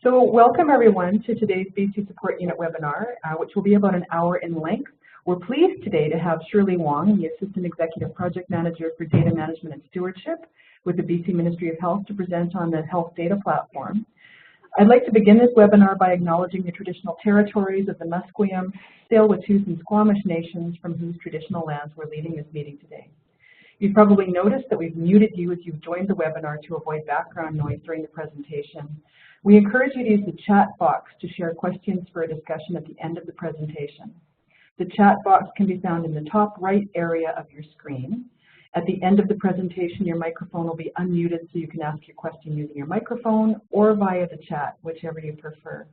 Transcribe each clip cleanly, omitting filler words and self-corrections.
So welcome everyone to today's BC Support Unit webinar, which will be about an hour in length. We're pleased today to have Shirley Wong, the Assistant Executive Project Manager for Data Management and Stewardship with the BC Ministry of Health, to present on the Health Data Platform. I'd like to begin this webinar by acknowledging the traditional territories of the Musqueam, Tsleil-Waututh, and Squamish nations from whose traditional lands we're leading this meeting today. You've probably noticed that we've muted you as you've joined the webinar to avoid background noise during the presentation. We encourage you to use the chat box to share questions for a discussion at the end of the presentation. The chat box can be found in the top right area of your screen. At the end of the presentation, your microphone will be unmuted so you can ask your question using your microphone or via the chat, whichever you prefer.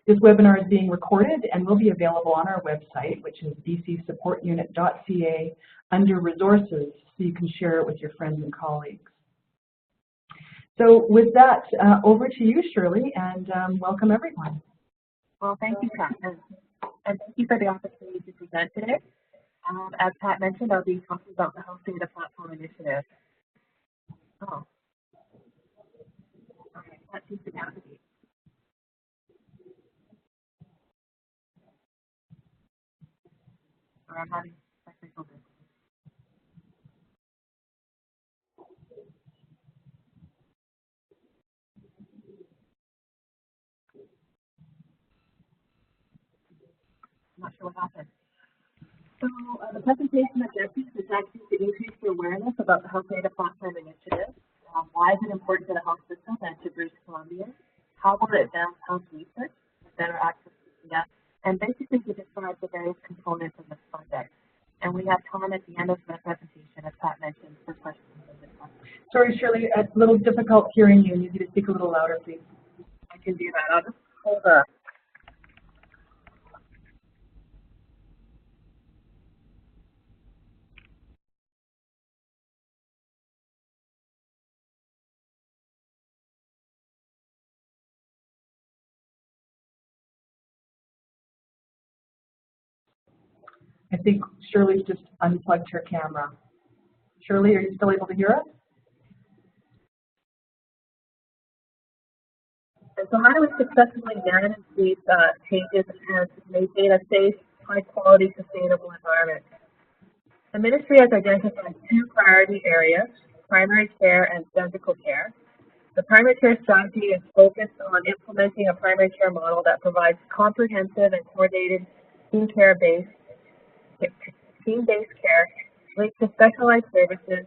This webinar is being recorded and will be available on our website, which is bcsupportunit.ca, under resources, so you can share it with your friends and colleagues. So with that, over to you, Shirley, and welcome everyone. Well, thank you, Pat, and thank you for the opportunity to present today. As Pat mentioned, I'll be talking about the Health Data Platform Initiative. Oh, okay, that seems to navigate. Or I'm having technical difficulties. I'm not sure what happened. So the presentation objective is actually to increase the awareness about the Health Data Platform Initiative. Why is it important to the health system and to British Columbians? How will it advance health research with better access to data? And basically to describe the various components of this project. And we have time at the end of the presentation, as Pat mentioned, for questions and discussion. Sorry, Shirley, it's a little difficult hearing you. You need to speak a little louder, please. I can do that. I'll just hold up. I think Shirley's just unplugged her camera. Shirley, are you still able to hear us? And so how do we successfully manage these changes and maintain a safe, high-quality, sustainable environment? The ministry has identified two priority areas, primary care and surgical care. The primary care strategy is focused on implementing a primary care model that provides comprehensive and coordinated team-based care linked to specialized services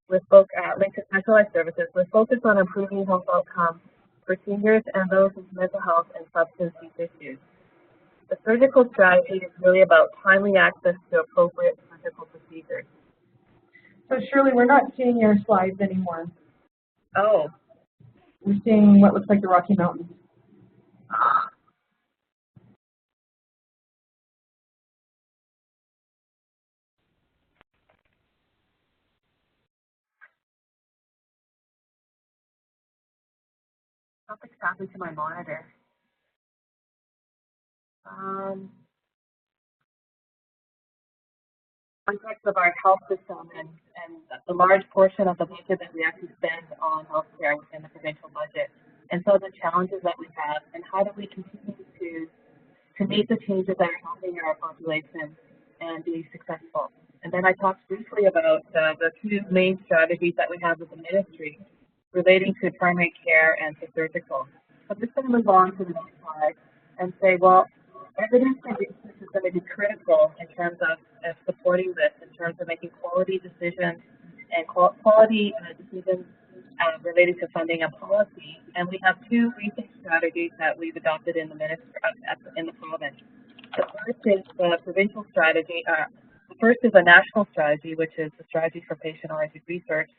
with focus on improving health outcomes for seniors and those with mental health and substance use issues. The surgical strategy is really about timely access to appropriate surgical procedures. So Shirley, we're not seeing your slides anymore. Oh. We're seeing what looks like the Rocky Mountains. Something's happened to my monitor. Context of our health system and the large portion of the budget that we actually spend on healthcare within the provincial budget, and so the challenges that we have, and how do we continue to meet the changes that are happening in our population and be successful. And then I talked briefly about the two main strategies that we have with the ministry relating to primary care and to surgical. I'm just going to move on to the next slide and say, well, evidence and research is going to be critical in terms of supporting this, in terms of making quality decisions and quality decisions related to funding and policy. And we have two recent strategies that we've adopted in the ministry in the province. The first is the provincial strategy. The first is a national strategy, which is the strategy for patient-oriented research,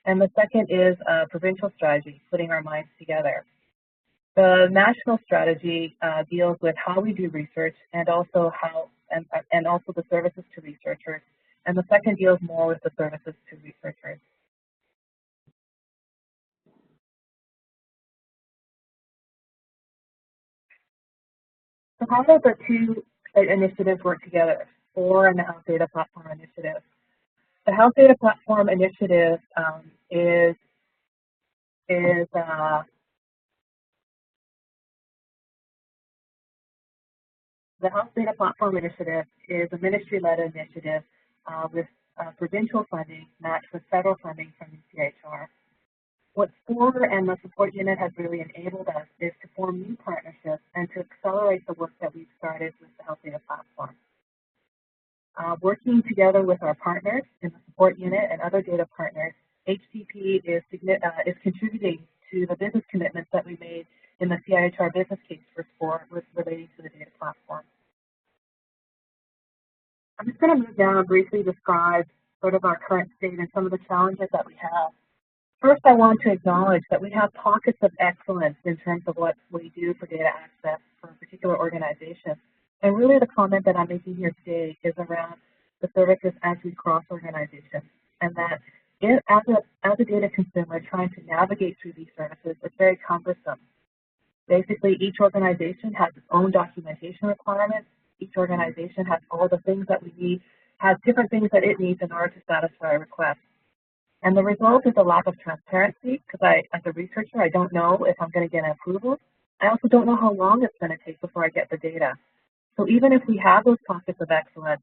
and the second is a provincial strategy, putting our minds together. The national strategy deals with how we do research and also and also the services to researchers, and the second deals more with the services to researchers. So how do the two initiatives work together, SOAR and the Health Data Platform Initiative? The Health Data Platform Initiative is The Health Data Platform Initiative is a ministry-led initiative with provincial funding matched with federal funding from the CIHR. What SPORE and the support unit has really enabled us is to form new partnerships and to accelerate the work that we've started with the Health Data Platform. Working together with our partners in the support unit and other data partners, HDP is contributing to the business commitments that we made in the CIHR business case for SPORE relating to the data platform. I'm just going to move down and briefly describe sort of our current state and some of the challenges that we have. First, I want to acknowledge that we have pockets of excellence in terms of what we do for data access for a particular organization. And really the comment that I'm making here today is around the services as we cross organizations, and that as a data consumer trying to navigate through these services, it's very cumbersome. Basically, each organization has its own documentation requirements. Each organization has all the things that we need, has different things that it needs in order to satisfy a request. And the result is a lack of transparency, because as a researcher, I don't know if I'm going to get an approval. I also don't know how long it's going to take before I get the data. So even if we have those pockets of excellence,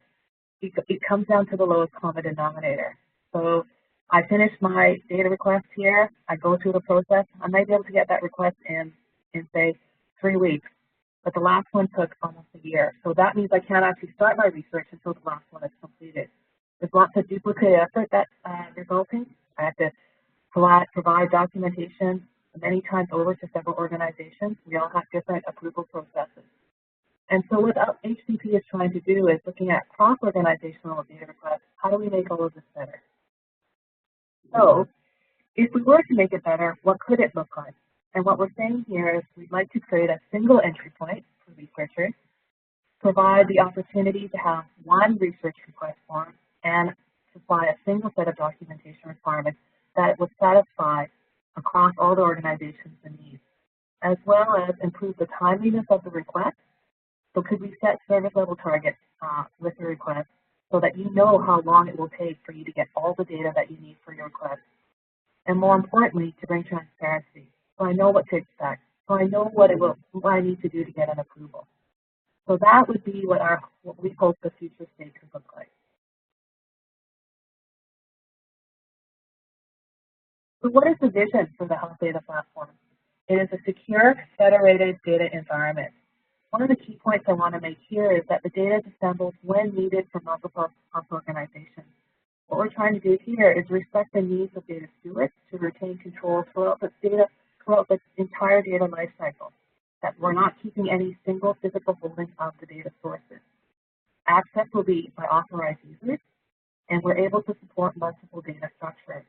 it comes down to the lowest common denominator. So I finish my data request here, I go through the process, I might be able to get that request in say 3 weeks, but the last one took almost a year. So that means I can't actually start my research until the last one is completed. There's lots of duplicate effort that's resulting. I have to provide documentation many times over to several organizations. We all have different approval processes. And so what HDP is trying to do is looking at cross-organizational data requests. How do we make all of this better? So if we were to make it better, what could it look like? And what we're saying here is we'd like to create a single entry point for researchers, provide the opportunity to have one research request form, and supply a single set of documentation requirements that would satisfy across all the organizations' needs, as well as improve the timeliness of the request. So could we set service level targets with the request so that you know how long it will take for you to get all the data that you need for your request? And more importantly, to bring transparency. So I know what to expect. So I know what I need to do to get an approval. So that would be what we hope the future state could look like. So what is the vision for the Health Data Platform? It is a secure, federated data environment. One of the key points I want to make here is that the data is assembled when needed from multiple health organizations. What we're trying to do here is respect the needs of data stewards to retain control throughout the entire data lifecycle, that we're not keeping any single physical holding of the data sources. Access will be by authorized users, and we're able to support multiple data structures.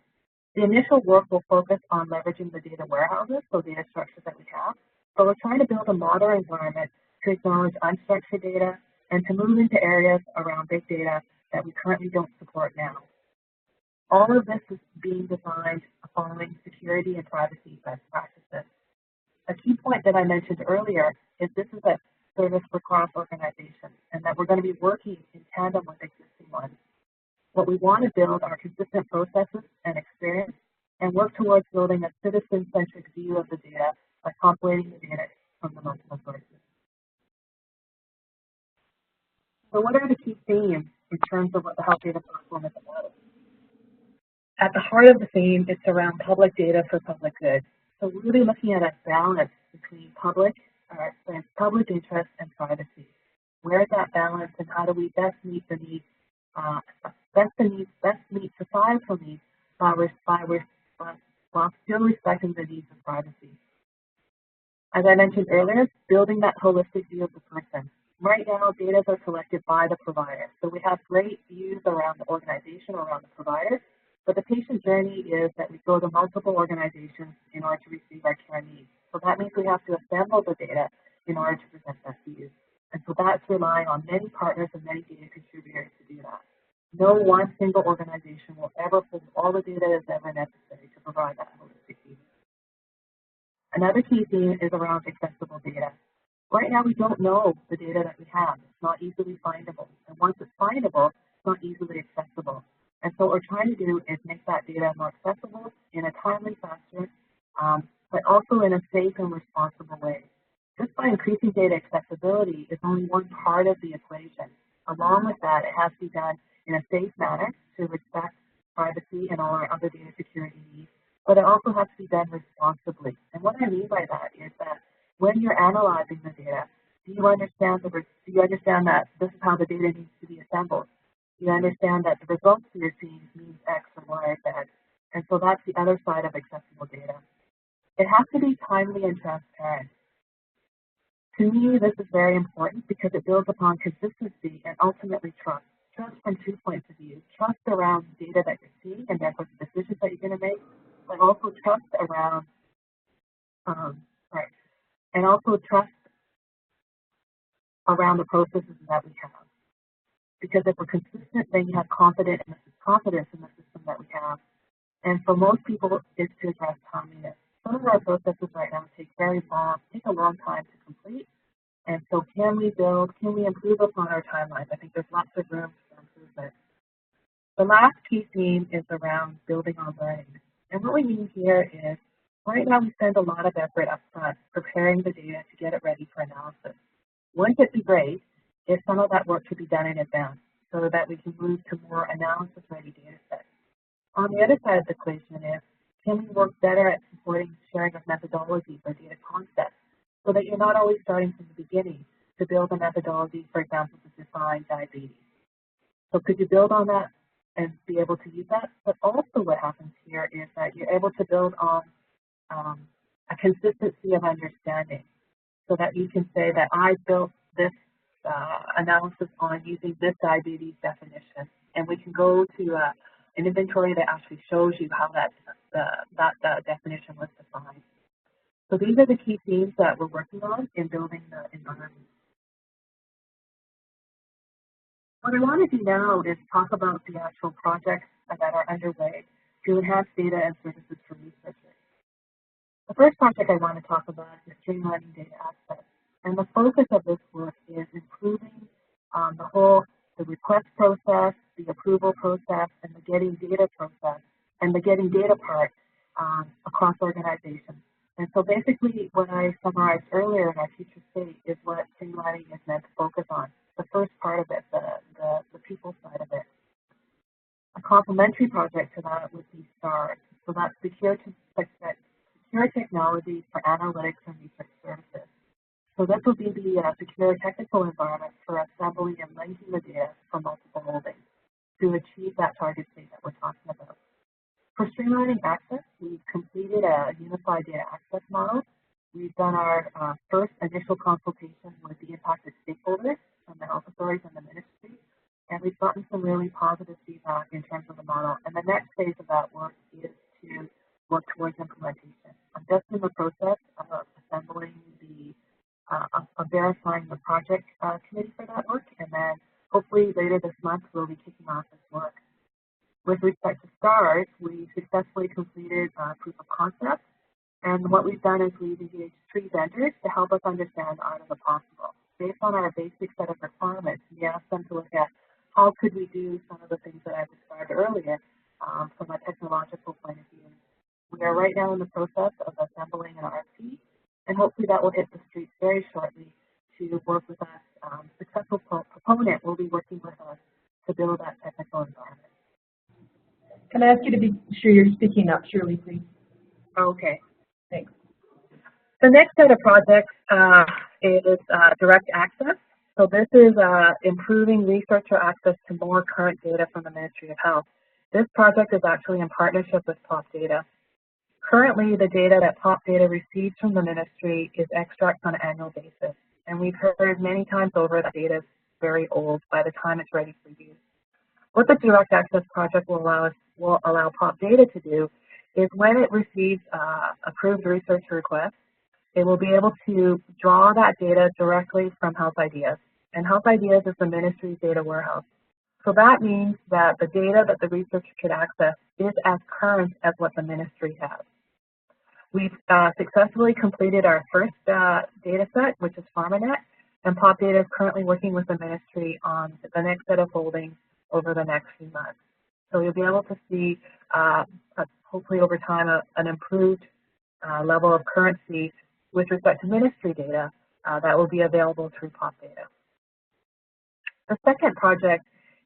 The initial work will focus on leveraging the data warehouses, so data structures that we have, but we're trying to build a modern environment to acknowledge unstructured data and to move into areas around big data that we currently don't support now. All of this is being designed following security and privacy best practices. A key point that I mentioned earlier is this is a service for cross organizations, and that we're going to be working in tandem with existing ones. What we want to build are consistent processes and experience, and work towards building a citizen-centric view of the data by compilating the data from the multiple sources. So what are the key themes in terms of what the Health Data Platform is about? At the heart of the theme, it's around public data for public good. So really looking at a balance between public interest and privacy. Where is that balance, and how do we best meet the needs, best meet societal needs while still respecting the needs of privacy? As I mentioned earlier, building that holistic view of the person. Right now, data are collected by the provider. So we have great views around the organization or around the provider, but the patient journey is that we go to multiple organizations in order to receive our care needs. So that means we have to assemble the data in order to present that view. And so that's relying on many partners and many data contributors to do that. No one single organization will ever pull all the data that's ever necessary to provide that holistic view. Another key theme is around accessible data. Right now, we don't know the data that we have. It's not easily findable. And once it's findable, it's not easily accessible. And so what we're trying to do is make that data more accessible in a timely fashion, but also in a safe and responsible way. just by increasing data accessibility is only one part of the equation. Along with that, it has to be done in a safe manner to respect privacy and all our other data security needs, but it also has to be done responsibly. And what I mean by that is that when you're analyzing the data, do you understand that this is how the data needs to be assembled? Do you understand that the results that you're seeing means X or Y or Z? And so that's the other side of accessible data. It has to be timely and transparent. To me, this is very important because it builds upon consistency and ultimately trust. Trust from 2 points of view. Trust around data that you're seeing and therefore the decisions that you're going to make, but also trust around, the processes that we have. Because if we're consistent, then you have confidence in the system that we have. And for most people, it's to address timeliness. Some of our processes right now take a long time to complete. And so can we improve upon our timelines? I think there's lots of room for improvement. The last key theme is around building on learning. And what we mean here is, right now we spend a lot of effort up front preparing the data to get it ready for analysis. Wouldn't it be great if some of that work could be done in advance so that we can move to more analysis-ready data sets? On the other side of the equation is, can we work better at supporting sharing of methodologies or data concepts so that you're not always starting from the beginning to build a methodology, for example, to define diabetes? So could you build on that and be able to use that? But also what happens here is that you're able to build on a consistency of understanding so that you can say that I built this analysis on using this diabetes definition, and we can go to an inventory that actually shows you how that definition was defined. So these are the key themes that we're working on in building the environment. What I want to do now is talk about the actual projects that are underway to enhance data and services for researchers. The first project I want to talk about is streamlining data access. And the focus of this work is improving the request process, the approval process, and the getting data process, and the getting data part across organizations. And so basically what I summarized earlier in our future state is what streamlining is meant to focus on. The first part of it, the people side of it. A complementary project to that would be STARS. So that's secure technology for analytics and research services. So this will be the secure technical environment for assembling and linking the data from multiple holdings to achieve that target state that we're talking about. For streamlining access, we've completed a unified data access model. We've done our first initial consultation with the impacted stakeholders from the health authorities and the ministry, and we've gotten some really positive feedback in terms of the model. And the next phase of that work is to work towards implementation. I'm just in the process of assembling of verifying the project committee for that work, and then hopefully later this month we'll be kicking off this work. With respect to STARS, we successfully completed proof of concept, and what we've done is we've engaged 3 vendors to help us understand the art of the possible. Based on our basic set of requirements, we asked them to look at how could we do some of the things that I described earlier from a technological point of view. We are right now in the process of assembling an RFP, and hopefully that will hit the streets very shortly to work with us. Successful proponent will be working with us to build that technical environment. Can I ask you to be sure you're speaking up, Shirley, please? Okay. Thanks. The next set of projects is direct access. So this is improving researcher access to more current data from the Ministry of Health. This project is actually in partnership with Pop Data. Currently, the data that Pop Data receives from the ministry is extracts on an annual basis. And we've heard many times over that data is very old by the time it's ready for use. What the Direct Access Project will allow Pop Data to do is when it receives approved research requests, it will be able to draw that data directly from Health Ideas. And Health Ideas is the ministry's data warehouse. So that means that the data that the researcher could access is as current as what the ministry has. We've successfully completed our first data set, which is PharmaNet, and Pop Data is currently working with the ministry on the next set of holdings over the next few months. So you'll be able to see, hopefully over time, an improved level of currency with respect to ministry data, that will be available through POP data. The second project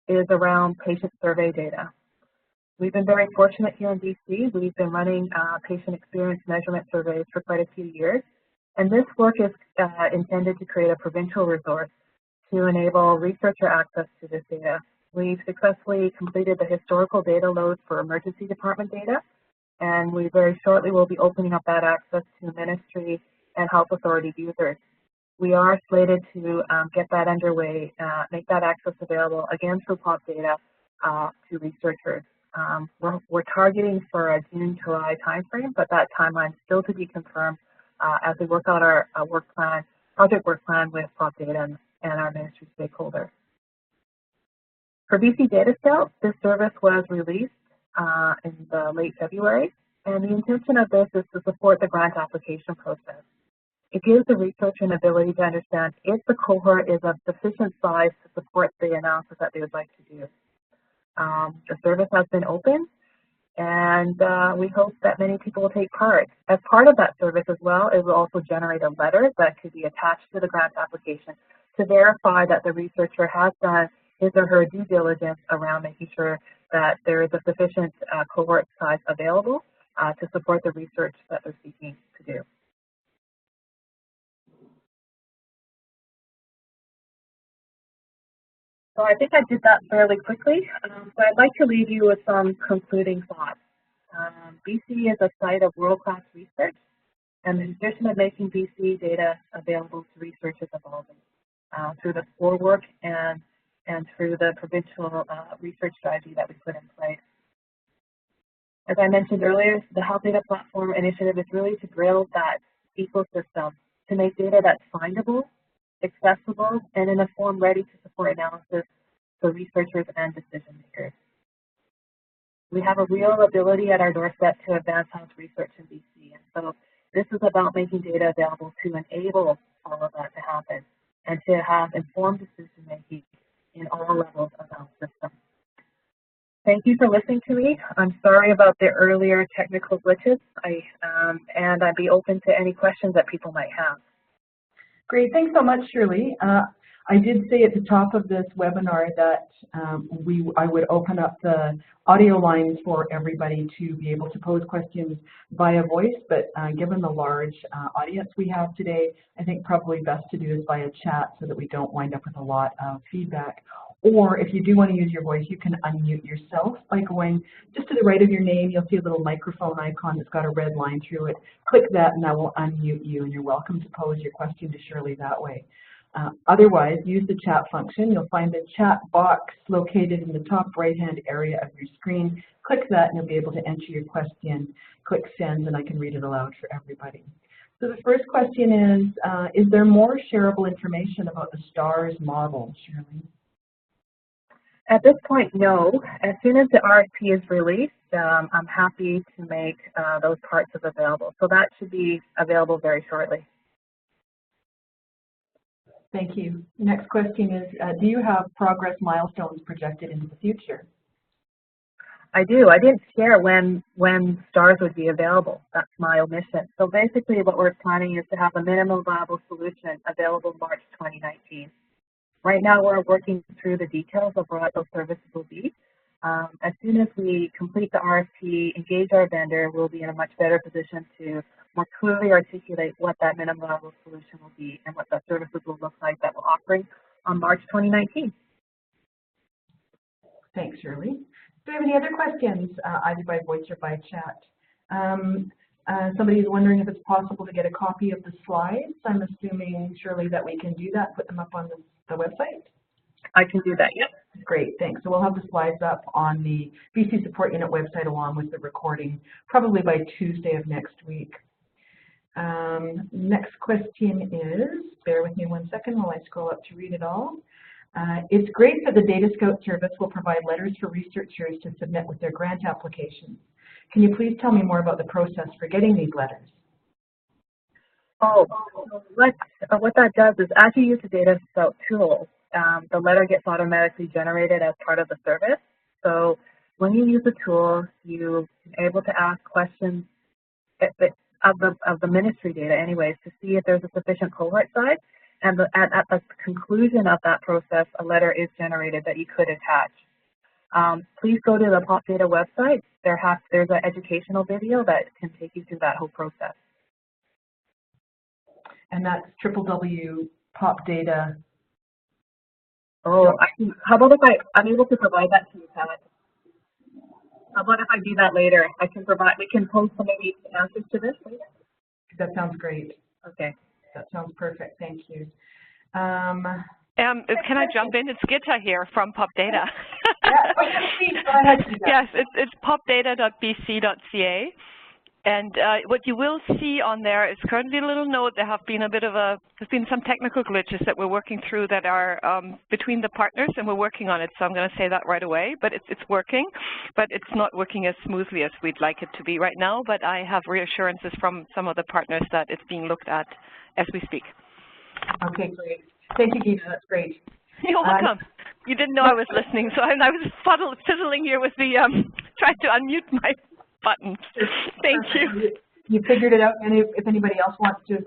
is around patient survey data. We've been very fortunate here in BC. We've been running patient experience measurement surveys for quite a few years. And this work is intended to create a provincial resource to enable researcher access to this data. We've successfully completed the historical data load for emergency department data, and we very shortly will be opening up that access to ministry and health authority users. We are slated to get that underway, make that access available again through POP data to researchers. We're targeting for a June-July timeframe, but that timeline is still to be confirmed as we work out our project work plan with POP data and our ministry stakeholders. For BC Data Scout, this service was released in the late February, and the intention of this is to support the grant application process. It gives the researcher an ability to understand if the cohort is of sufficient size to support the analysis that they would like to do. The service has been open, and we hope that many people will take part. As part of that service as well, it will also generate a letter that could be attached to the grant application to verify that the researcher has done his or her due diligence around making sure that there is a sufficient cohort size available to support the research that they're seeking to do. So I think I did that fairly quickly, but I'd like to leave you with some concluding thoughts. BC is a site of world-class research, and the tradition of making BC data available to research is evolving through the SCORE work and through the provincial research strategy that we put in place. As I mentioned earlier, the Health Data Platform initiative is really to build that ecosystem to make data that's findable, accessible, and in a form ready to support analysis for researchers and decision makers. We have a real ability at our doorstep to advance health research in BC, and so this is about making data available to enable all of that to happen and to have informed decision making in all levels of the health system. Thank you for listening to me. I'm sorry about the earlier technical glitches, and I'd be open to any questions that people might have. Great, thanks so much, Shirley. I did say at the top of this webinar that I would open up the audio lines for everybody to be able to pose questions via voice, but given the large audience we have today, I think probably best to do this via chat so that we don't wind up with a lot of feedback. Or if you do want to use your voice, you can unmute yourself by going just to the right of your name. You'll see a little microphone icon that's got a red line through it. Click that and that will unmute you, and you're welcome to pose your question to Shirley that way. Otherwise, use the chat function. You'll find the chat box located in the top right-hand area of your screen. Click that and you'll be able to enter your question. Click send and I can read it aloud for everybody. So the first question is there more shareable information about the STARS model, Shirley? At this point, no. As soon as the RFP is released, I'm happy to make those parts available. So that should be available very shortly. Thank you. Next question is, do you have progress milestones projected into the future? I do. I didn't share when STARS would be available. That's my omission. So basically what we're planning is to have a minimum viable solution available March 2019. Right now we're working through the details of what those services will be. As soon as we complete the RFP, engage our vendor, we'll be in a much better position to more clearly articulate what that minimum viable solution will be and what the services will look like that we're offering on March 2019. Thanks, Shirley. Do we have any other questions, either by voice or by chat? Somebody is wondering if it's possible to get a copy of the slides. I'm assuming, Shirley, that we can do that, put them up on the website? I can do that, yep. Great, thanks. So we'll have the slides up on the BC Support Unit website along with the recording, probably by Tuesday of next week. Next question is, bear with me 1 second while I scroll up to read it all. It's great that the Data Scout service will provide letters for researchers to submit with their grant applications. Can you please tell me more about the process for getting these letters? Oh, what that does is as you use the Data Scout tool, the letter gets automatically generated as part of the service. So when you use the tool, you're able to ask questions of the ministry data anyways, to see if there's a sufficient cohort size. And at the conclusion of that process, a letter is generated that you could attach. Please go to the POP Data website. There's an educational video that can take you through that whole process. And that's www.popdata. Oh, how about if I'm able to provide that to you, Pat? How about if I do that later? We can post some maybe answers to this later. That sounds great. Okay. That sounds perfect. Thank you. Can I jump in? It's Gitta here from Pop Data. Please, go ahead, Gitta. Yes, it's popdata.bc.ca. And what you will see on there is currently a little note. There's been some technical glitches that we're working through that are between the partners, and we're working on it. So I'm going to say that right away. But it's working, but it's not working as smoothly as we'd like it to be right now. But I have reassurances from some of the partners that it's being looked at as we speak. Okay, great. Thank you, Gita. That's great. You're welcome. You didn't know I was listening, so I was fiddling here with the trying to unmute my buttons. Thank you. You figured it out, and if anybody else wants to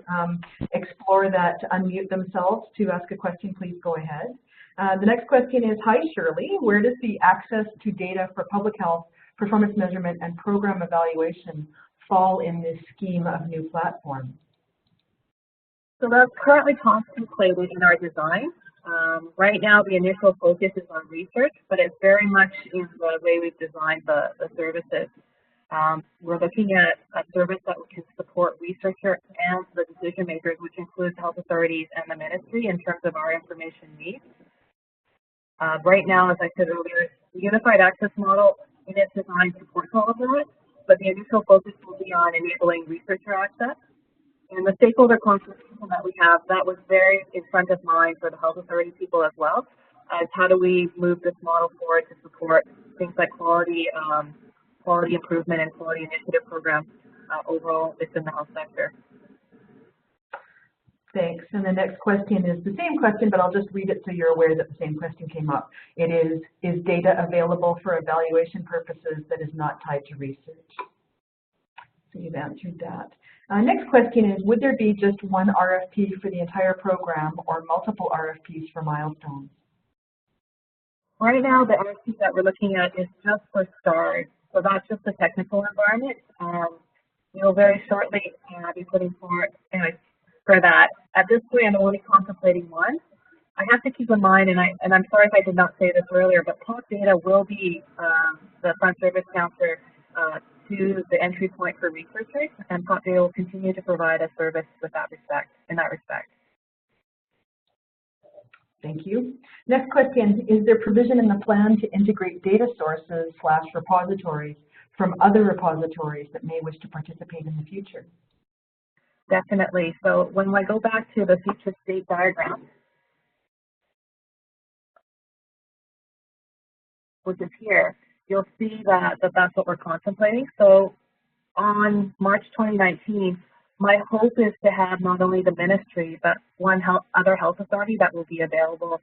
explore that, to unmute themselves to ask a question, please go ahead. The next question is, hi Shirley, where does the access to data for public health, performance measurement, and program evaluation fall in this scheme of new platforms? So that's currently contemplated in our design. Right now, the initial focus is on research, but it's very much in the way we've designed the services. We're looking at a service that can support researchers and the decision makers, which includes health authorities and the ministry in terms of our information needs. Right now, as I said earlier, the unified access model in its design supports all of that, but the initial focus will be on enabling researcher access. And the stakeholder consultation that we have, that was very in front of mind for the health authority people as well, as how do we move this model forward to support things like quality improvement and quality initiative programs overall within the health sector. Thanks. And the next question is the same question, but I'll just read it so you're aware that the same question came up. It is data available for evaluation purposes that is not tied to research? So you've answered that. Next question is, would there be just one RFP for the entire program or multiple RFPs for milestones? Right now, the RFP that we're looking at is just for STARS. So that's just the technical environment. We'll very shortly be putting forward for that. At this point, I'm only contemplating one. I have to keep in mind, and I'm sorry if I did not say this earlier, but POP Data will be the front service counter to the entry point for researchers, and POP Data will continue to provide a service with that respect, in that respect. Thank you. Next question, is there provision in the plan to integrate data sources / repositories from other repositories that may wish to participate in the future? Definitely. So when I go back to the future state diagram, which is here, you'll see that that's what we're contemplating. So on March 2019, my hope is to have not only the ministry, but one other health authority that will be available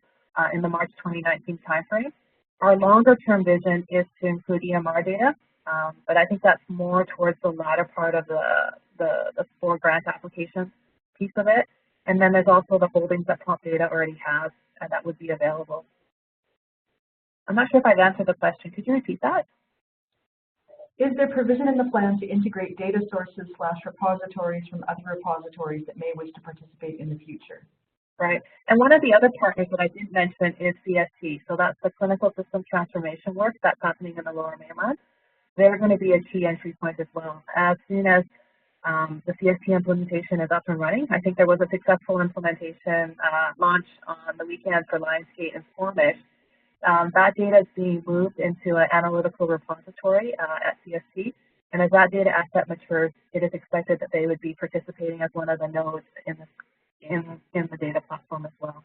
in the March 2019 timeframe. Our longer term vision is to include EMR data, but I think that's more towards the latter part of the 4 grant application piece of it. And then there's also the holdings that POP Data already has that would be available. I'm not sure if I've answered the question. Could you repeat that? Is there provision in the plan to integrate data sources / repositories from other repositories that may wish to participate in the future? Right. And one of the other partners that I didn't mention is CST. So that's the clinical system transformation work that's happening in the Lower Mainland. They're going to be a key entry point as well. As soon as the CST implementation is up and running, I think there was a successful implementation launch on the weekend for Lionsgate and Squamish. That data is being moved into an analytical repository at CST, and as that data asset matures, it is expected that they would be participating as one of the nodes in the data platform as well.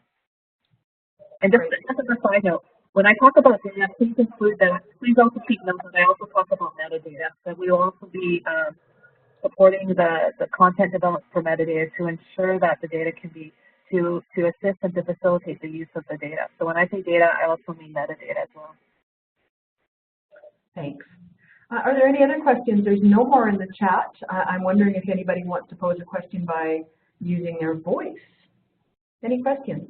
And just as a side note, when I talk about data, please include that. Please also keep note that I also talk about metadata. That we will also be supporting the content development for metadata to ensure that the data can be to assist and to facilitate the use of the data. So when I say data, I also mean metadata as well. Thanks. Are there any other questions? There's no more in the chat. I'm wondering if anybody wants to pose a question by using their voice. Any questions?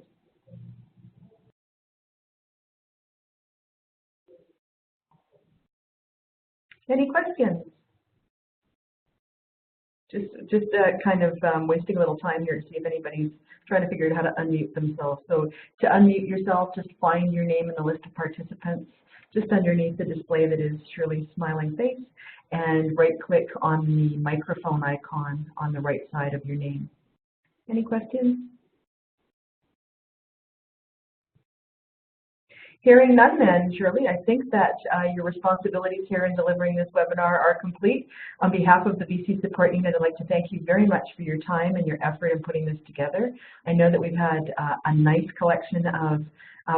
Any questions? Just kind of wasting a little time here to see if anybody's trying to figure out how to unmute themselves. So to unmute yourself, just find your name in the list of participants just underneath the display that is Shirley's smiling face, and right-click on the microphone icon on the right side of your name. Any questions? Hearing none then, Shirley, I think that your responsibilities here in delivering this webinar are complete. On behalf of the BC Support Unit, I'd like to thank you very much for your time and your effort in putting this together. I know that we've had a nice collection of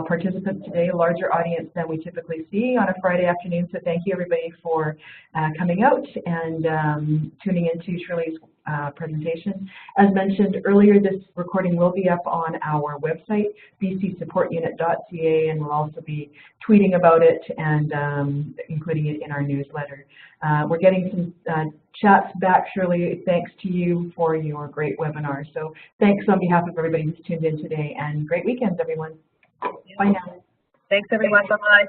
participants today, a larger audience than we typically see on a Friday afternoon, so thank you everybody for coming out and tuning into Shirley's presentation. As mentioned earlier, this recording will be up on our website, bcsupportunit.ca, and we'll also be tweeting about it and including it in our newsletter. We're getting some chats back, Shirley, thanks to you for your great webinar. So thanks on behalf of everybody who's tuned in today, and great weekend, everyone. Bye now. Thanks, everyone. Bye-bye.